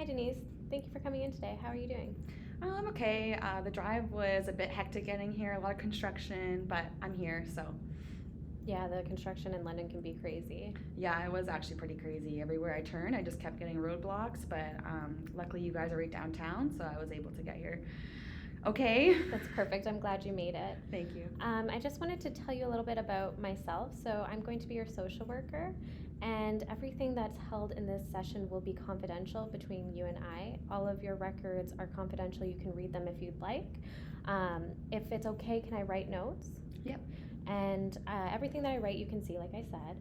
Hi, Denise. Thank you for coming in today. How are you doing? I'm okay. The drive was a bit hectic getting here, a lot of construction, but I'm here, so Yeah, the construction in London can be crazy. yeah, it was actually pretty crazy. Everywhere I turned, I just kept getting roadblocks, but luckily you guys are right downtown, so I was able to get here. Okay. That's perfect. I'm glad you made it. Thank you. I just wanted to tell you a little bit about myself. So, I'm going to be your social worker, and everything that's held in this session will be confidential between you and I. All of your records are confidential. You can read them if you'd like. If it's okay, can I write notes? Yep. And everything that I write, you can see, like I said.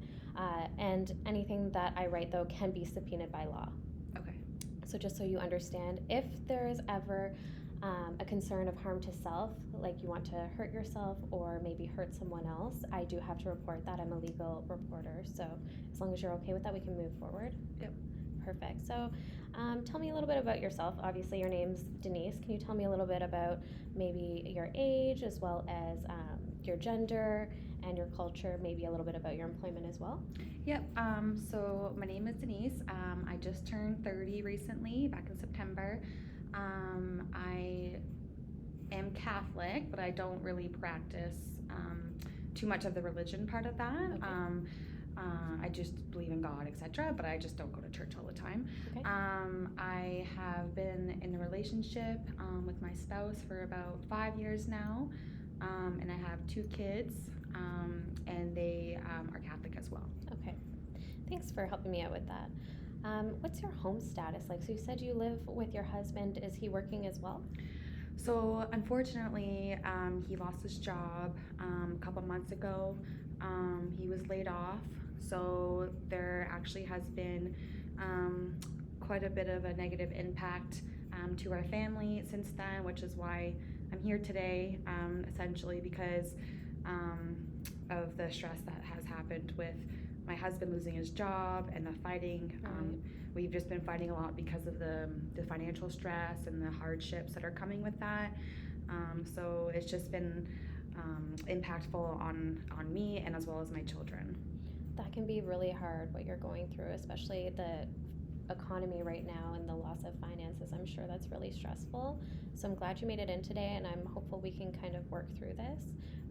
And anything that I write, though, can be subpoenaed by law. Okay. So, just so you understand, if there is ever a concern of harm to self, like you want to hurt yourself or maybe hurt someone else, I do have to report that. I'm a legal reporter. So, as long as you're okay with that, we can move forward. Yep. Perfect. So, tell me a little bit about yourself. Obviously, your name's Denise. Can you tell me a little bit about maybe your age as well as your gender and your culture, maybe a little bit about your employment as well? Yep. So my name is Denise. I just turned 30 recently, back in September. I am Catholic, but I don't really practice too much of the religion part of that. Okay. I just believe in God, etc., but I just don't go to church all the time. Okay. I have been in a relationship with my spouse for about 5 years now, and I have two kids, and they are Catholic as well. Okay. Thanks for helping me out with that. What's your home status like? So you said you live with your husband. Is he working as well? So unfortunately, he lost his job a couple months ago. He was laid off. So there actually has been quite a bit of a negative impact to our family since then, which is why I'm here today, essentially because of the stress that has happened with my husband losing his job and the fighting. Right. We've just been fighting a lot because of the financial stress and the hardships that are coming with that. So it's just been impactful on me and as well as my children. That can be really hard what you're going through, especially the economy right now and the loss of finances. I'm sure that's really stressful. So I'm glad you made it in today, and I'm hopeful we can kind of work through this.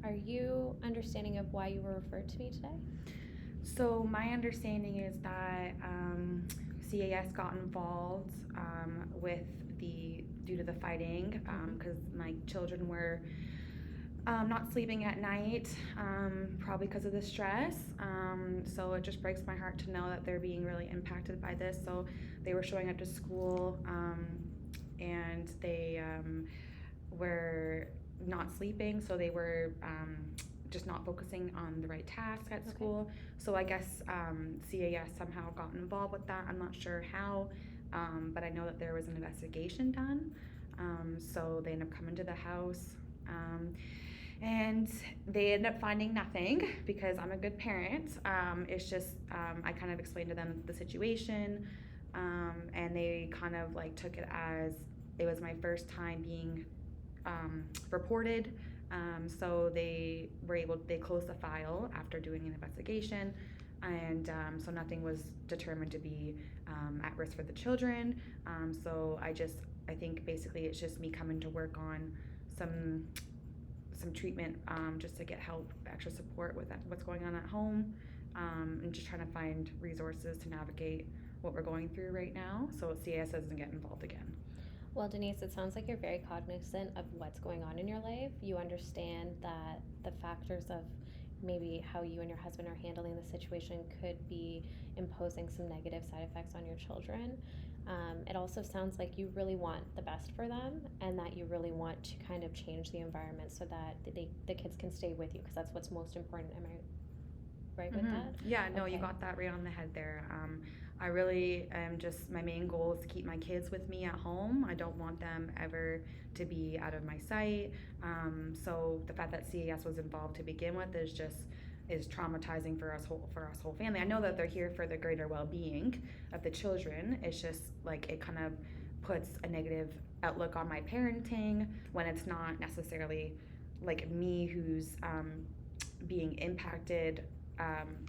Are you understanding of why you were referred to me today? So my understanding is that CAS got involved with due to the fighting because my children were not sleeping at night, probably because of the stress. So it just breaks my heart to know that they're being really impacted by this. So they were showing up to school and they were not sleeping, so they were just not focusing on the right task at school. So I guess CAS somehow got involved with that. I'm not sure how, but I know that there was an investigation done. So they ended up coming to the house. And they ended up finding nothing because I'm a good parent. It's just I kind of explained to them the situation, and they kind of like took it as it was my first time being reported. So they closed the file after doing an investigation, and so nothing was determined to be at risk for the children. So I think basically it's just me coming to work on some treatment just to get help, extra support with what's going on at home, and just trying to find resources to navigate what we're going through right now so CAS doesn't get involved again. Well, Denise, it sounds like you're very cognizant of what's going on in your life. You understand that the factors of maybe how you and your husband are handling the situation could be imposing some negative side effects on your children. It also sounds like you really want the best for them and that you really want to kind of change the environment so that the kids can stay with you, because that's what's most important. Am I right with that? Yeah, no, you Okay. got that right on the head there. I really am just, my main goal is to keep my kids with me at home. I don't want them ever to be out of my sight. So the fact that CAS was involved to begin with is traumatizing for us whole family. I know that they're here for the greater well-being of the children. It's just like it kind of puts a negative outlook on my parenting when it's not necessarily like me who's being impacted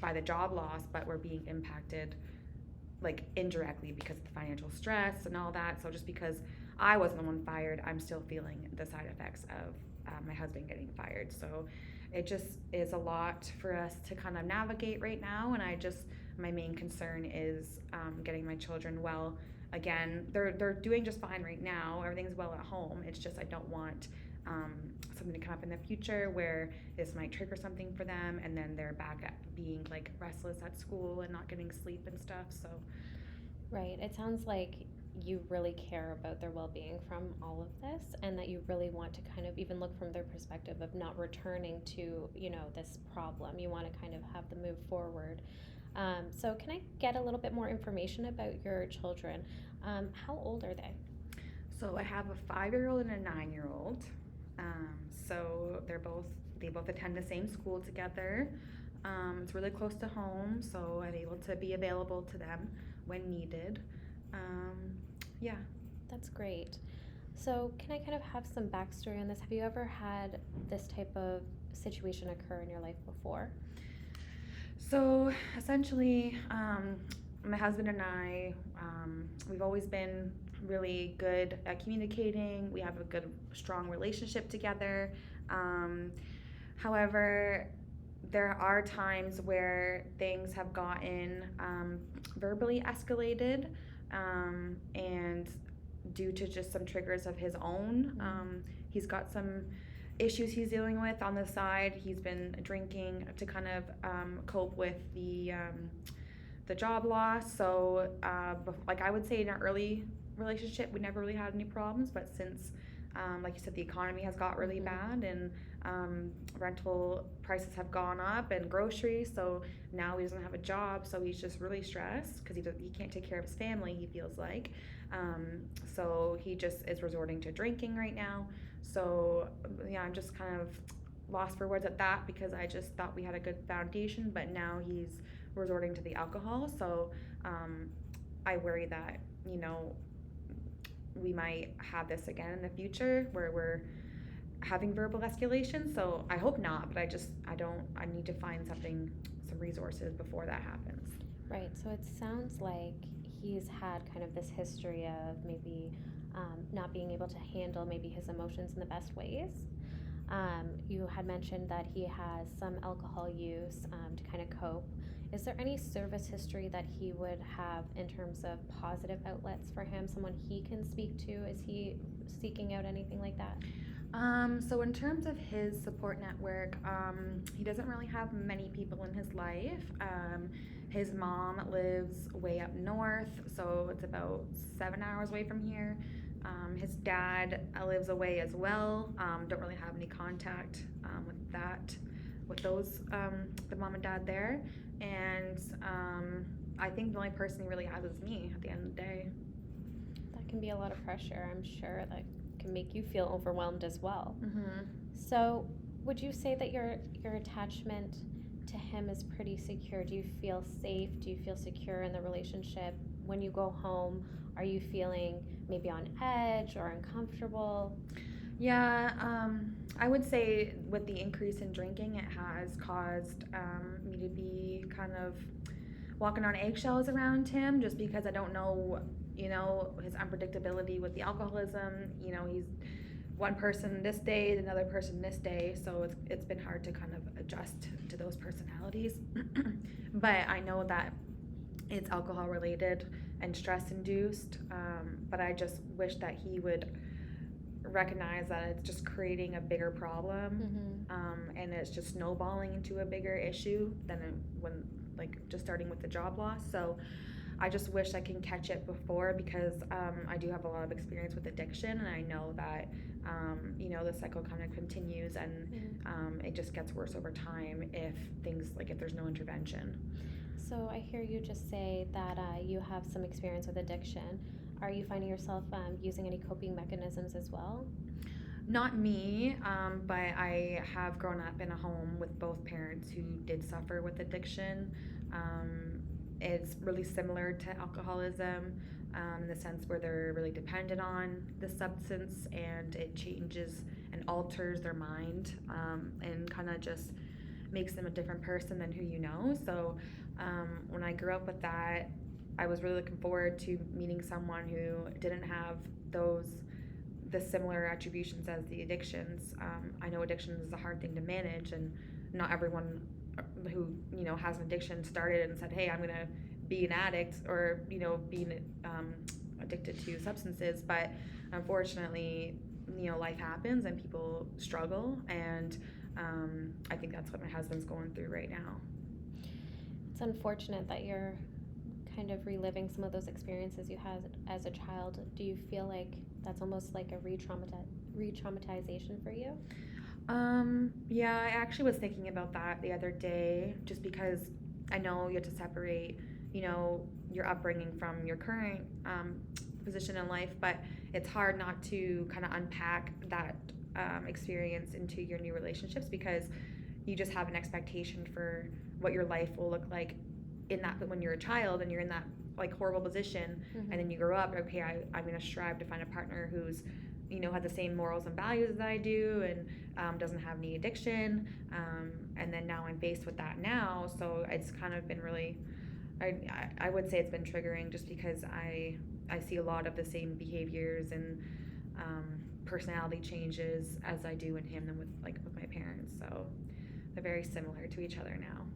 by the job loss, but we're being impacted like indirectly because of the financial stress and all that. So just because I wasn't the one fired, I'm still feeling the side effects of my husband getting fired. So it just is a lot for us to kind of navigate right now. And my main concern is getting my children well. Again, they're doing just fine right now. Everything's well at home. It's just I don't want something to come up in the future where this might trigger something for them, and then they're back at being like restless at school and not getting sleep and stuff. So Right. It sounds like you really care about their well being from all of this, and that you really want to kind of even look from their perspective of not returning to, this problem. You want to kind of have them move forward. So, can I get a little bit more information about your children? How old are they? so I have a 5-year-old and a 9-year-old. So they both attend the same school together. It's really close to home, so I'm able to be available to them when needed. Yeah. That's great. So, can I kind of have some backstory on this? Have you ever had this type of situation occur in your life before? So essentially, my husband and I, we've always been really good at communicating. We have a good, strong relationship together. Um, However, there are times where things have gotten verbally escalated, and due to just some triggers of his own. He's got some issues he's dealing with on the side. He's been drinking to kind of cope with the job loss. So, like I would say, in our early relationship, we never really had any problems. But since, like you said, the economy has got really bad, and rental prices have gone up, and groceries. So now he doesn't have a job, so he's just really stressed because he can't take care of his family. He feels like, so he just is resorting to drinking right now. So yeah, I'm just kind of lost for words at that because I just thought we had a good foundation, but now he's resorting to the alcohol. So I worry that we might have this again in the future where we're having verbal escalation. So I hope not, but I need to find some resources before that happens. Right. So, it sounds like he's had kind of this history of maybe not being able to handle maybe his emotions in the best ways. You had mentioned that he has some alcohol use to kind of cope. Is there any service history that he would have in terms of positive outlets for him, someone he can speak to? Is he seeking out anything like that? So in terms of his support network, he doesn't really have many people in his life. His mom lives way up north, so it's about 7 hours away from here. His dad lives away as well. Don't really have any contact with those, the mom and dad there. And I think the only person he really has is me at the end of the day. That can be a lot of pressure, I'm sure. That can make you feel overwhelmed as well. Mm-hmm. So, would you say that your attachment to him is pretty secure? Do you feel safe? Do you feel secure in the relationship? When you go home, are you feeling maybe on edge or uncomfortable? Yeah, I would say with the increase in drinking, it has caused me to be kind of walking on eggshells around him just because I don't know, his unpredictability with the alcoholism. He's one person this day, another person this day, so it's been hard to kind of adjust to those personalities. But I know that it's alcohol related and stress induced, but I just wish that he would recognize that it's just creating a bigger problem, and it's just snowballing into a bigger issue than when just starting with the job loss. So I just wish I can catch it before because I do have a lot of experience with addiction, and I know that the cycle kind of continues, and it just gets worse over time if there's no intervention. So I hear you just say that you have some experience with addiction. Are you finding yourself using any coping mechanisms as well? Not me, but I have grown up in a home with both parents who did suffer with addiction. It's really similar to alcoholism, in the sense where they're really dependent on the substance, and it changes and alters their mind, and kind of just makes them a different person than who you know. So when I grew up with that, I was really looking forward to meeting someone who didn't have the similar attributions as the addictions. I know addiction is a hard thing to manage, and not everyone who has an addiction started and said, "Hey, I'm gonna be an addict," or being addicted to substances. But unfortunately, life happens and people struggle, and I think that's what my husband's going through right now. It's unfortunate that you're kind of reliving some of those experiences you had as a child. Do you feel like that's almost like a re-traumatization for you? Yeah, I actually was thinking about that the other day, just because I know you have to separate, your upbringing from your current position in life, but it's hard not to kind of unpack that experience into your new relationships, because you just have an expectation for what your life will look like in that, but when you're a child and you're in that like horrible position, and then you grow up, okay, I'm going to strive to find a partner who's has the same morals and values as I do, and doesn't have any addiction, and then now I'm faced with that now, so it's kind of been really, I would say it's been triggering, just because I see a lot of the same behaviors and personality changes as I do in him than with my parents, so they're very similar to each other now.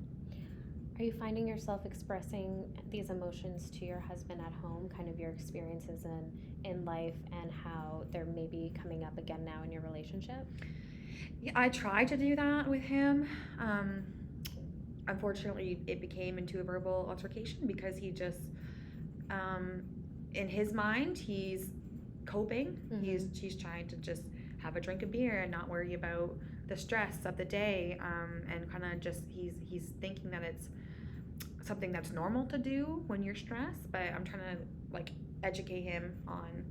Are you finding yourself expressing these emotions to your husband at home, kind of your experiences in life and how they're maybe coming up again now in your relationship? Yeah, I try to do that with him. Unfortunately, it became into a verbal altercation, because he just, in his mind, he's coping. Mm-hmm. He's trying to just have a drink of beer and not worry about the stress of the day, and kind of just he's thinking that it's something that's normal to do when you're stressed. But I'm trying to educate him on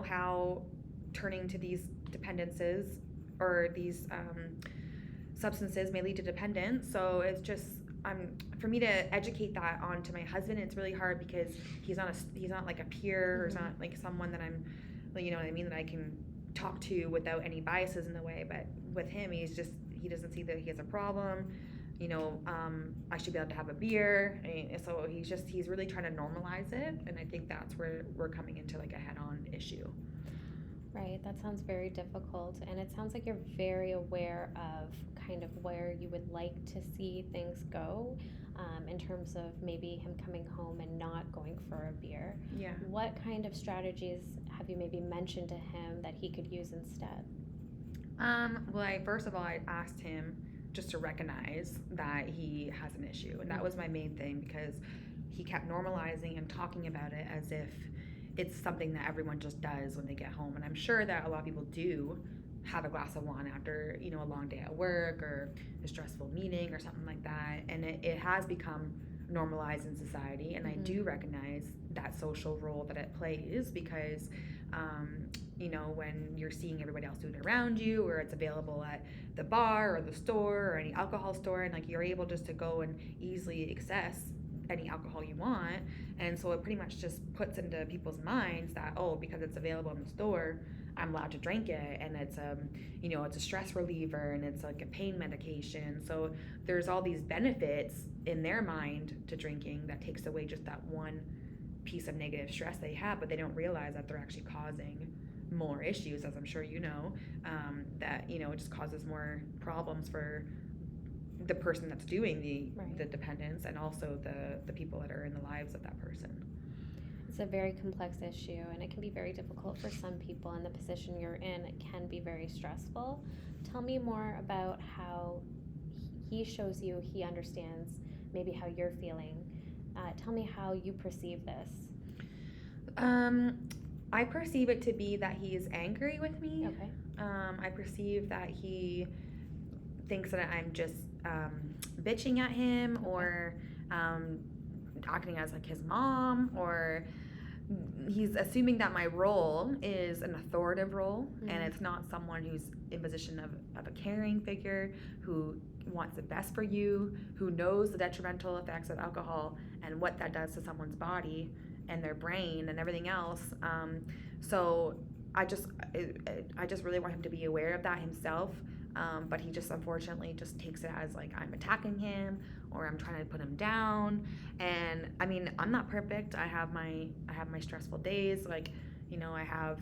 how turning to these dependences or these substances may lead to dependence. So it's just for me to educate that onto my husband, it's really hard, because he's not like a peer, or he's not like someone that I'm, you know what I mean, that I can talk to without any biases in the way. But with him, he doesn't see that he has a problem. I should be able to have a beer. So he's really trying to normalize it, and I think that's where we're coming into like a head-on issue. Right, that sounds very difficult, and it sounds like you're very aware of kind of where you would like to see things go, in terms of maybe him coming home and not going for a beer. Yeah. What kind of strategies have you maybe mentioned to him that he could use instead? Well, first of all, I asked him just to recognize that he has an issue, and that was my main thing, because he kept normalizing and talking about it as if it's something that everyone just does when they get home. And I'm sure that a lot of people do have a glass of wine after a long day at work or a stressful meeting or something like that, and it has become normalized in society. And I do recognize that social role that it plays, because when you're seeing everybody else do it around you, or it's available at the bar or the store or any alcohol store, and you're able just to go and easily access any alcohol you want. And so it pretty much just puts into people's minds that, oh, because it's available in the store, I'm allowed to drink it, and it's it's a stress reliever, and it's like a pain medication. So there's all these benefits in their mind to drinking that takes away just that one piece of negative stress they have, but they don't realize that they're actually causing more issues, as I'm sure that it just causes more problems for the person that's doing the dependence, and also the people that are in the lives of that person. It's a very complex issue, and it can be very difficult for some people in the position you're in. It can be very stressful. Tell me more about how he shows you he understands maybe how you're feeling. Tell me how you perceive this. I perceive it to be that he is angry with me. Okay. I perceive that he thinks that I'm just bitching at him, or acting as his mom, or he's assuming that my role is an authoritative role, and it's not someone who's in position of a caring figure, who wants the best for you, who knows the detrimental effects of alcohol and what that does to someone's body and their brain and everything else. So I just really want him to be aware of that himself, but he just unfortunately just takes it as like I'm attacking him or I'm trying to put him down. And I mean, I'm not perfect. I have my stressful days. Like, you know, I have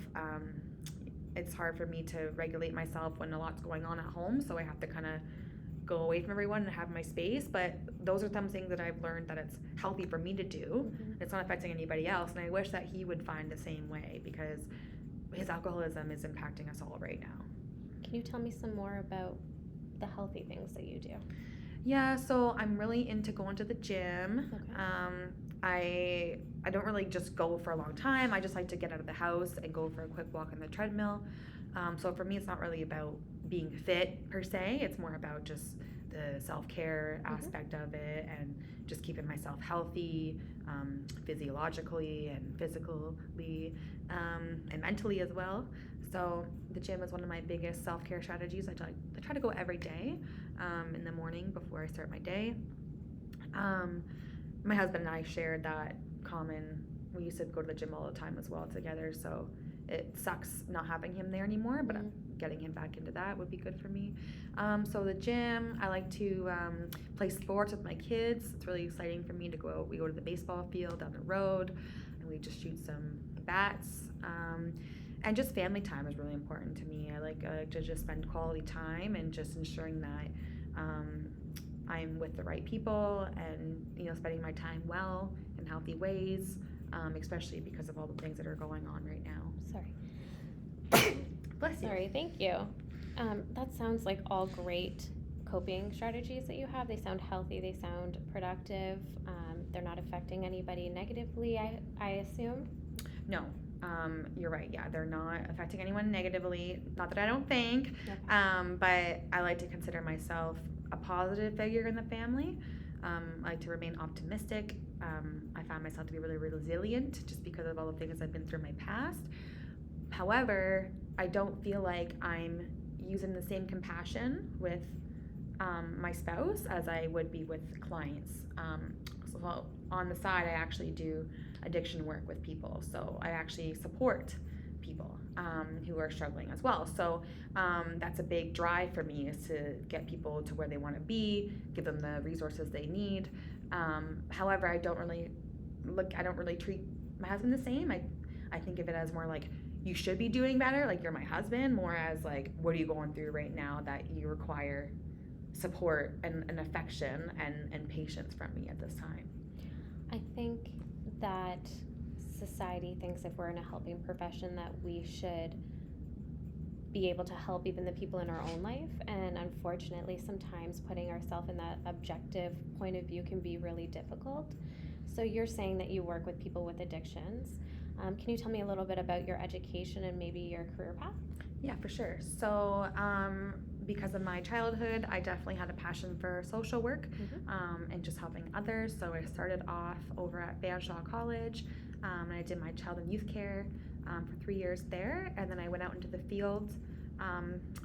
it's hard for me to regulate myself when a lot's going on at home, so I have to kind of go away from everyone and have my space. But those are some things that I've learned that it's healthy for me to do. It's not affecting anybody else, and I wish that he would find the same way, because his alcoholism is impacting us all right now. Can you tell me some more about the healthy things that you do? Yeah, so I'm really into going to the gym. Okay. I don't really just go for a long time. I just like to get out of the house and go for a quick walk on the treadmill. So for me, it's not really about being fit per se. It's more about just the self-care aspect of it, and just keeping myself healthy, physiologically and physically, and mentally as well. So the gym is one of my biggest self-care strategies. I try to go every day, in the morning before I start my day. My husband and I shared that common. We used to go to the gym all the time as well together. So it sucks not having him there anymore, but getting him back into that would be good for me. So the gym, I like to play sports with my kids. It's really exciting for me to go. We go to the baseball field down the road, and we just shoot some bats. And just family time is really important to me. I like to just spend quality time and just ensuring that I'm with the right people, and you know, spending my time well in healthy ways, especially because of all the things that are going on right now. Sorry. Bless you. Sorry, thank you. That sounds like all great coping strategies that you have. They sound healthy, they sound productive. They're not affecting anybody negatively, I assume? No, you're right. Yeah, they're not affecting anyone negatively. Not that I don't think, Okay. but I like to consider myself a positive figure in the family. I like to remain optimistic. I found myself to be really resilient just because of all the things I've been through in my past. However, I don't feel like I'm using the same compassion with my spouse as I would be with clients. So on the side, I actually do addiction work with people. So I actually support people who are struggling as well. So that's a big drive for me, is to get people to where they want to be, give them the resources they need. However, I don't really treat my husband the same. I think of it as more like, you should be doing better, like you're my husband, more as like, what are you going through right now that you require support and affection and patience from me at this time. I think that society thinks if we're in a helping profession that we should be able to help even the people in our own life, and unfortunately sometimes putting ourselves in that objective point of view can be really difficult. So you're saying that you work with people with addictions. Can you tell me a little bit about your education and maybe your career path? Yeah, for sure. So because of my childhood, I definitely had a passion for social work, and just helping others. So I started off over at Fanshawe College, and I did my child and youth care for 3 years there, and then I went out into the field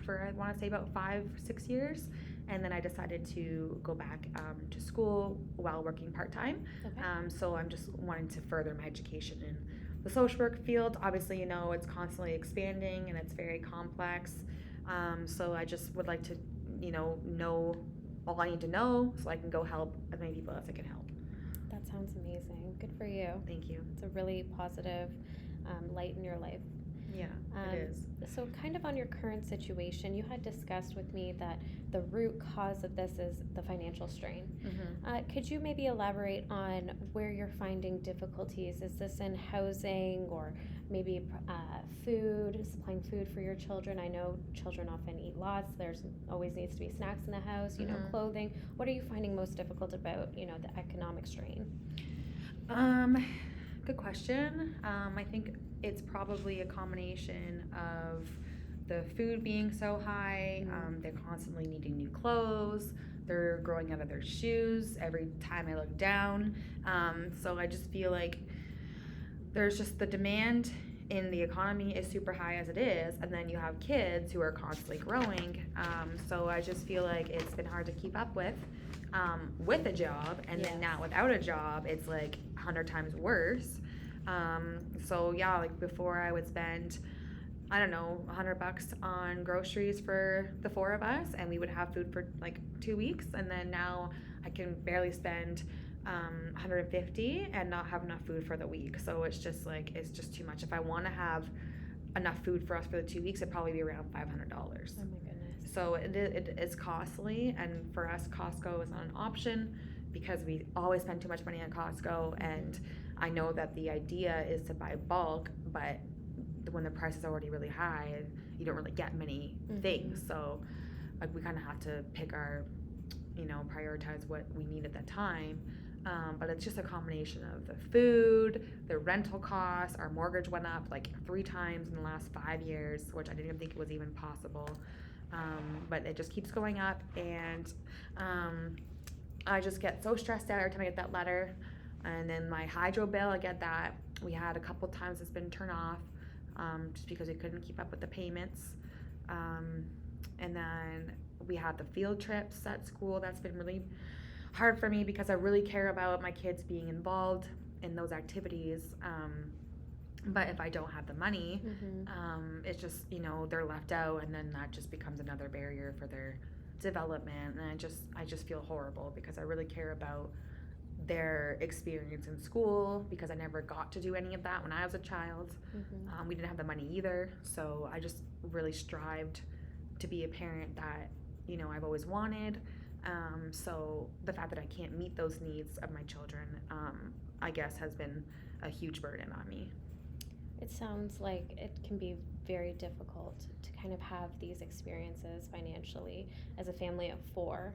for, I want to say, about 5-6 years, and then I decided to go back to school while working part-time. Okay. So I'm just wanting to further my education in the social work field. Obviously, you know, it's constantly expanding and it's very complex. So I just would like to, you know all I need to know so I can go help as many people as I can help. That sounds amazing. Good for you. Thank you. It's a really positive light in your life. Yeah, it is. So kind of on your current situation, you had discussed with me that the root cause of this is the financial strain. Could you maybe elaborate on where you're finding difficulties? Is this in housing, or maybe food, supplying food for your children? I know children often eat lots. There's always needs to be snacks in the house, you know, clothing. What are you finding most difficult about, you know, the economic strain? Good question. I think it's probably a combination of the food being so high. They're constantly needing new clothes. They're growing out of their shoes every time I look down. So I just feel like there's just the demand in the economy is super high as it is, and then you have kids who are constantly growing. So I just feel like it's been hard to keep up with a job, and then now without a job, it's like 100 times worse. So yeah, like before I would spend I don't know, $100 on groceries for the four of us, and we would have food for like 2 weeks. And then now I can barely spend 150 and not have enough food for the week. So it's just like, it's just too much. If I want to have enough food for us for the 2 weeks, it'd probably be around $500. Oh my goodness. So it is costly, and for us, Costco is not an option because we always spend too much money on Costco. And I know that the idea is to buy bulk, but when the price is already really high, you don't really get many things. So like we kind of have to pick our, prioritize what we need at that time. But it's just a combination of the food, the rental costs. Our mortgage went up like 3 times in the last 5 years, which I didn't even think it was even possible. But it just keeps going up, and I just get so stressed out every time I get that letter. And then my hydro bill, I get that. We had a couple times it's been turned off just because we couldn't keep up with the payments. And then we had the field trips at school. That's been really hard for me because I really care about my kids being involved in those activities. But if I don't have the money, it's just, they're left out, and then that just becomes another barrier for their development. And I just feel horrible because I really care about their experience in school, because I never got to do any of that when I was a child. We didn't have the money either. So I just really strived to be a parent that, I've always wanted. So the fact that I can't meet those needs of my children, I guess, has been a huge burden on me. It sounds like it can be very difficult to kind of have these experiences financially as a family of 4,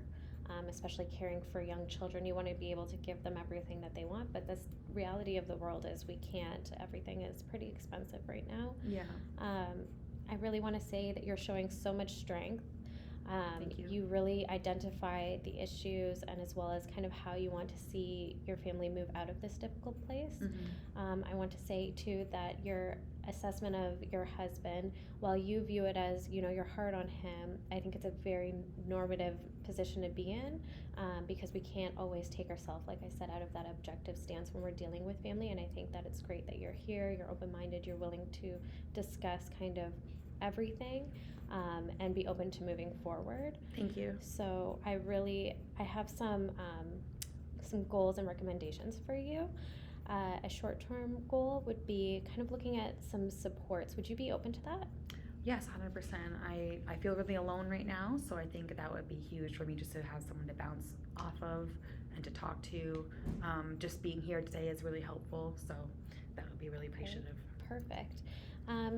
especially caring for young children. You want to be able to give them everything that they want, but this reality of the world is we can't. Everything is pretty expensive right now. Yeah. I really want to say that you're showing so much strength. Thank you. You really identify the issues, and as well as kind of how you want to see your family move out of this difficult place. I want to say too that your assessment of your husband, while you view it as, you're hard on him, I think it's a very normative position to be in, because we can't always take ourselves, like I said, out of that objective stance when we're dealing with family. And I think that it's great that you're here, you're open-minded, you're willing to discuss kind of everything. And be open to moving forward. Thank you. So I have some goals and recommendations for you. A short-term goal would be kind of looking at some supports. Would you be open to that? Yes, 100%. I feel really alone right now, so I think that would be huge for me just to have someone to bounce off of and to talk to. Just being here today is really helpful, so that would be really appreciative. Perfect.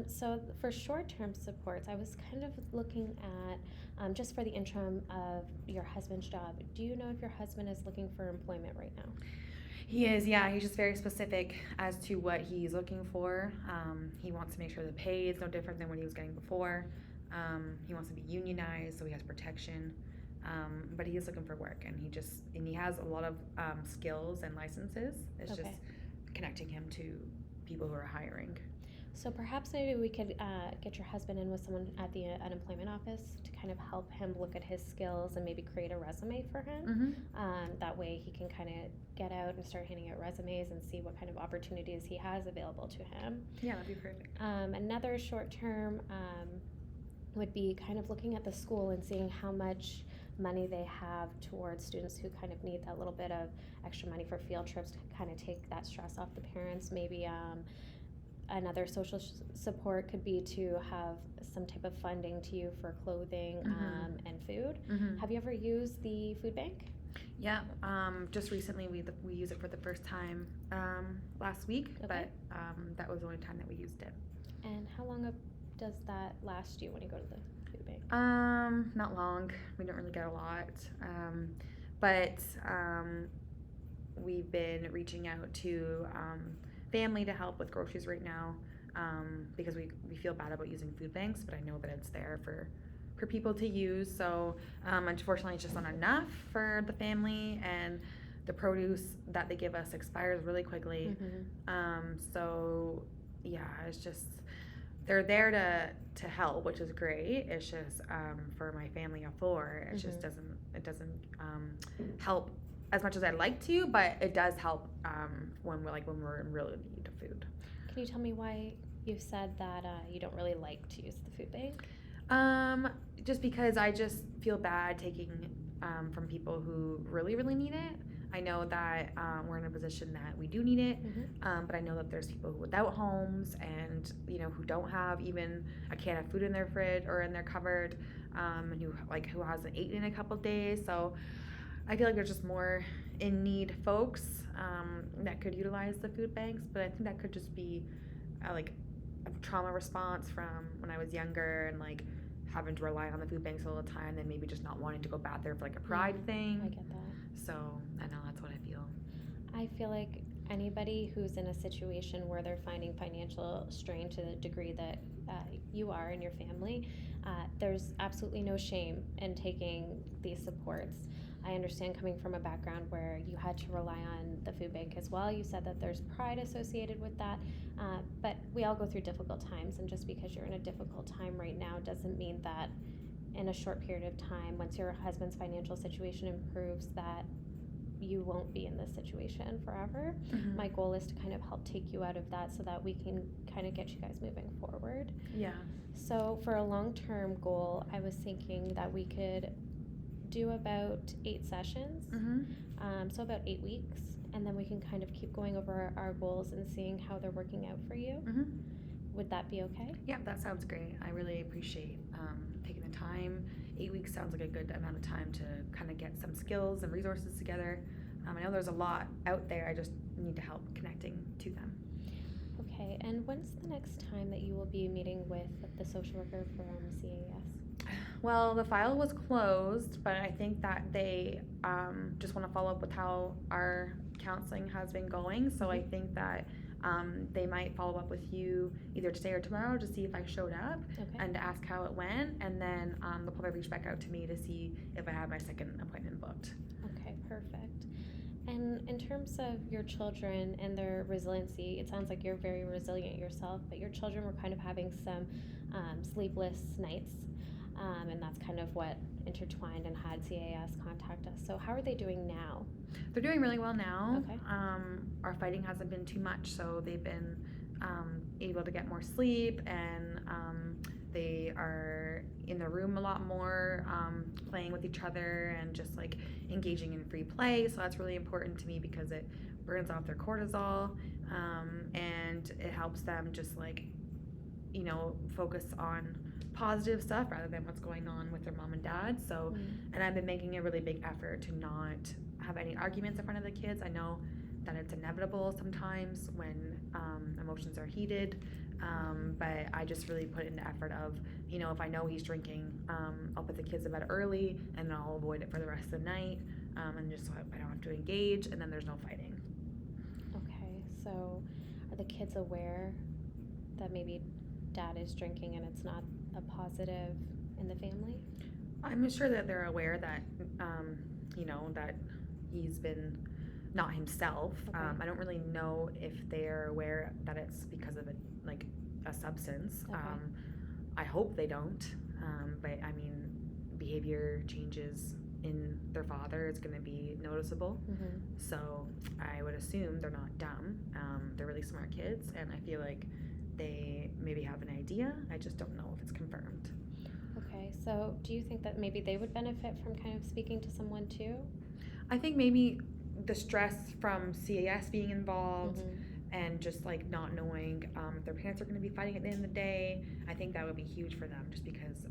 So for short-term supports, I was kind of looking at, just for the interim of your husband's job, do you know if your husband is looking for employment right now? He is, yeah. He's just very specific as to what he's looking for. He wants to make sure the pay is no different than what he was getting before. He wants to be unionized, so he has protection. But he is looking for work, and he has a lot of skills and licenses. It's just connecting him to people who are hiring. So perhaps maybe we could get your husband in with someone at the unemployment office to kind of help him look at his skills and maybe create a resume for him. That way he can kind of get out and start handing out resumes and see what kind of opportunities he has available to him. Yeah, that'd be perfect. Another short term would be kind of looking at the school and seeing how much money they have towards students who kind of need that little bit of extra money for field trips to kind of take that stress off the parents. Maybe another social support could be to have some type of funding to you for clothing and food. Have you ever used the food bank? Yeah, just recently we used it for the first time last week, but that was the only time that we used it. And how long does that last you when you go to the food bank? Not long. We don't really get a lot, but we've been reaching out to family to help with groceries right now, because we feel bad about using food banks, but I know that it's there for people to use. So unfortunately it's just not enough for the family, and the produce that they give us expires really quickly. So yeah, it's just they're there to help, which is great. It's just for my family of 4, it just doesn't help as much as I'd like to, but it does help when we're in real need of food. Can you tell me why You said that you don't really like to use the food bank. Just because I just feel bad taking from people who really, really need it. I know that we're in a position that we do need it, but I know that there's people who without homes and who don't have even a can of food in their fridge or in their cupboard, and who hasn't eaten in a couple days. So I feel like there's just more in need folks that could utilize the food banks, but I think that could just be like a trauma response from when I was younger and like having to rely on the food banks all the time, then maybe just not wanting to go back there for like a pride thing. I get that. So I know that's what I feel. I feel like anybody who's in a situation where they're finding financial strain to the degree that you are in your family, there's absolutely no shame in taking these supports. I understand coming from a background where you had to rely on the food bank as well. You said that there's pride associated with that, but we all go through difficult times, and just because you're in a difficult time right now doesn't mean that in a short period of time, once your husband's financial situation improves, that you won't be in this situation forever. My goal is to kind of help take you out of that so that we can kind of get you guys moving forward. Yeah. So for a long-term goal, I was thinking that we could do about 8 sessions, so about 8 weeks, and then we can kind of keep going over our goals and seeing how they're working out for you. Would that be okay? Yeah, that sounds great. I really appreciate taking the time. 8 weeks sounds like a good amount of time to kind of get some skills and resources together. I know there's a lot out there. I just need to help connecting to them. Okay, and when's the next time that you will be meeting with the social worker from CAS? Well, the file was closed, but I think that they just want to follow up with how our counseling has been going. So I think that they might follow up with you either today or tomorrow to see if I showed up and to ask how it went. And then they'll probably reach back out to me to see if I have my second appointment booked. Okay, perfect. And in terms of your children and their resiliency, it sounds like you're very resilient yourself, but your children were kind of having some sleepless nights. And that's kind of what intertwined and had CAS contact us. So how are they doing now? They're doing really well now. Okay. Our fighting hasn't been too much, so they've been able to get more sleep, and they are in the room a lot more, playing with each other and just like engaging in free play. So that's really important to me because it burns off their cortisol, and it helps them just like, focus on positive stuff rather than what's going on with their mom and dad. So, and I've been making a really big effort to not have any arguments in front of the kids. I know that it's inevitable sometimes when emotions are heated, but I just really put in the effort of, if I know he's drinking, I'll put the kids to bed early and I'll avoid it for the rest of the night, and just so I don't have to engage, and then there's no fighting. Okay, so are the kids aware that maybe dad is drinking and it's not a positive in the family? I'm sure that they're aware that, that he's been not himself. Okay. I don't really know if they're aware that it's because of a substance. Okay. I hope they don't. But I mean, behavior changes in their father is going to be noticeable. So I would assume they're not dumb. They're really smart kids, and I feel like they maybe have an idea. I just don't know if it's confirmed. Okay, so do you think that maybe they would benefit from kind of speaking to someone too? I think maybe the stress from CAS being involved and just like not knowing if their parents are going to be fighting at the end of the day, I think that would be huge for them just because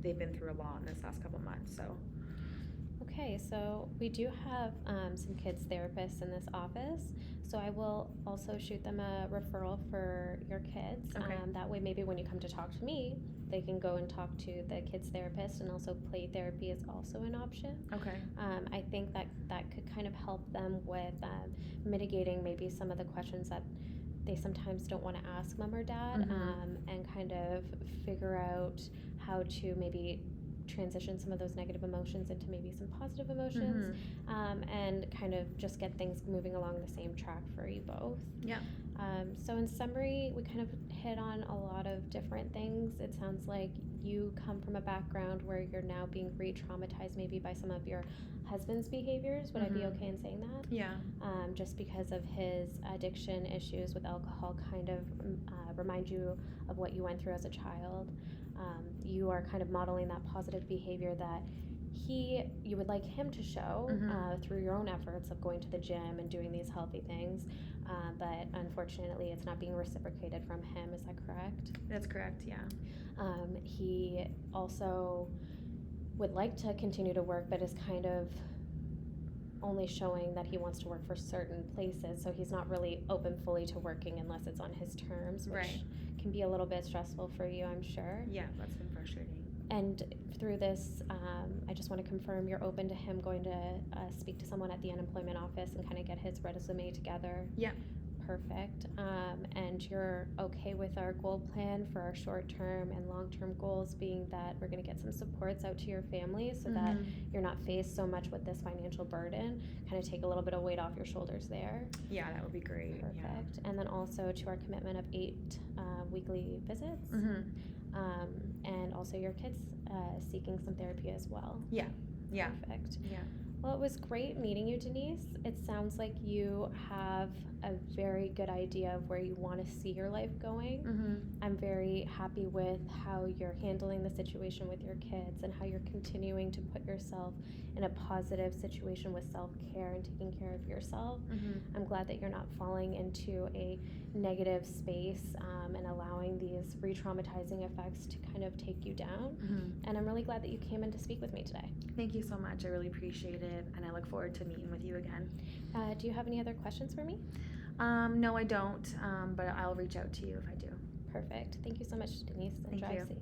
they've been through a lot in this last couple of months. So. Okay, so we do have some kids therapists in this office, so I will also shoot them a referral for your kids. Okay. That way maybe when you come to talk to me, they can go and talk to the kids therapist, and also play therapy is also an option. Okay. I think that could kind of help them with mitigating maybe some of the questions that they sometimes don't want to ask mom or dad, and kind of figure out how to maybe transition some of those negative emotions into maybe some positive emotions, and kind of just get things moving along the same track for you both. Yeah. So in summary, we kind of hit on a lot of different things. It sounds like you come from a background where you're now being re-traumatized maybe by some of your husband's behaviors. Would I be okay in saying that? Yeah. Just because of his addiction issues with alcohol kind of remind you of what you went through as a child. You are kind of modeling that positive behavior that you would like him to show through your own efforts of going to the gym and doing these healthy things, but unfortunately it's not being reciprocated from him. Is that correct? That's correct, yeah. He also would like to continue to work, but is kind of only showing that he wants to work for certain places, so he's not really open fully to working unless it's on his terms, which can be a little bit stressful for you, I'm sure. Yeah, that's been frustrating. And through this, I just want to confirm you're open to him going to speak to someone at the unemployment office and kind of get his resume together. Yeah. Perfect. And you're okay with our goal plan for our short-term and long-term goals being that we're going to get some supports out to your family so that you're not faced so much with this financial burden, kind of take a little bit of weight off your shoulders there. Yeah, that would be great. Perfect. Yeah. And then also to our commitment of 8 weekly visits, and also your kids seeking some therapy as well. Yeah. Yeah. Perfect. Yeah. Well, it was great meeting you, Denise. It sounds like you have a very good idea of where you want to see your life going. I'm very happy with how you're handling the situation with your kids and how you're continuing to put yourself in a positive situation with self-care and taking care of yourself. I'm glad that you're not falling into a negative space and allowing these re-traumatizing effects to kind of take you down. And I'm really glad that you came in to speak with me today. Thank you so much. I really appreciate it, and I look forward to meeting with you again. Do you have any other questions for me? No, I don't, but I'll reach out to you if I do. Perfect. Thank you so much, Denise, and Thank drive you. safe.